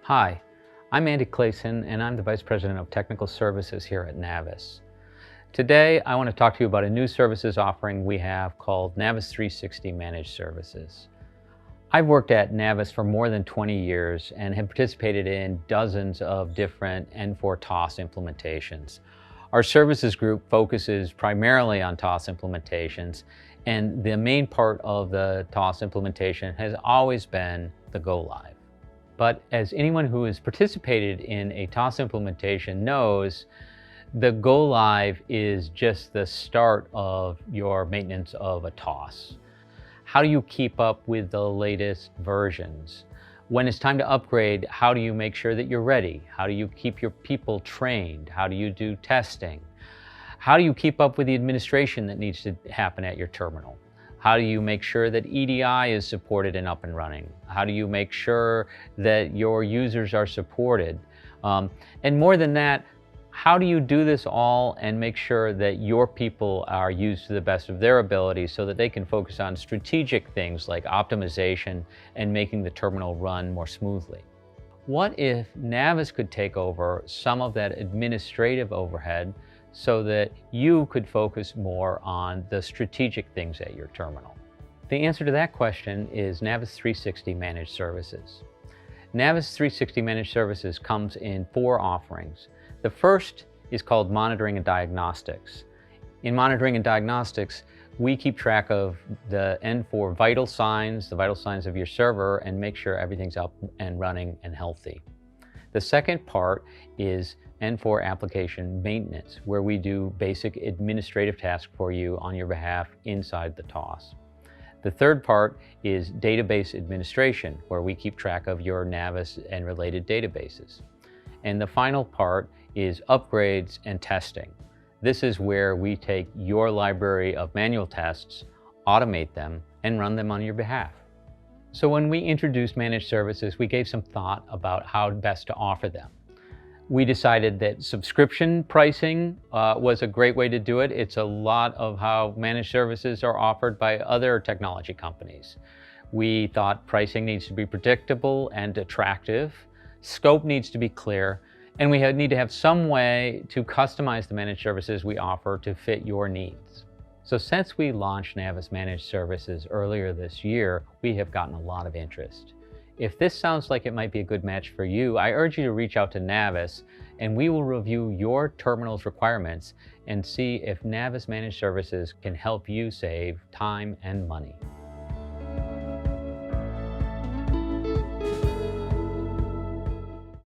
Hi, I'm Andy Clayson, and I'm the Vice President of Technical Services here at Navis. Today, I want to talk to you about a new services offering we have called Navis 360 Managed Services. I've worked at Navis for more than 20 years and have participated in dozens of different N4 TOS implementations. Our services group focuses primarily on TOS implementations, and the main part of the TOS implementation has always been the go-live. But as anyone who has participated in a TOS implementation knows, the go-live is just the start of your maintenance of a TOS. How do you keep up with the latest versions? When it's time to upgrade, how do you make sure that you're ready? How do you keep your people trained? How do you do testing? How do you keep up with the administration that needs to happen at your terminal? How do you make sure that EDI is supported and up and running? How do you make sure that your users are supported? And more than that, how do you do this all and make sure that your people are used to the best of their ability so that they can focus on strategic things like optimization and making the terminal run more smoothly? What if Navis could take over some of that administrative overhead so that you could focus more on the strategic things at your terminal? The answer to that question is Navis 360 Managed Services. Navis 360 Managed Services comes in 4 offerings. The first is called Monitoring and Diagnostics. In Monitoring and Diagnostics, we keep track of the N4 vital signs, the vital signs of your server, and make sure everything's up and running and healthy. The second part is N4 application maintenance, where we do basic administrative tasks for you on your behalf inside the TOS. The third part is database administration, where we keep track of your Navis and related databases. And the final part is upgrades and testing. This is where we take your library of manual tests, automate them, and run them on your behalf. So when we introduced managed services, we gave some thought about how best to offer them. We decided that subscription pricing was a great way to do it. It's a lot of how managed services are offered by other technology companies. We thought pricing needs to be predictable and attractive, scope needs to be clear, and we need to have some way to customize the managed services we offer to fit your needs. So since we launched Navis Managed Services earlier this year, we have gotten a lot of interest. If this sounds like it might be a good match for you, I urge you to reach out to Navis and we will review your terminal's requirements and see if Navis Managed Services can help you save time and money.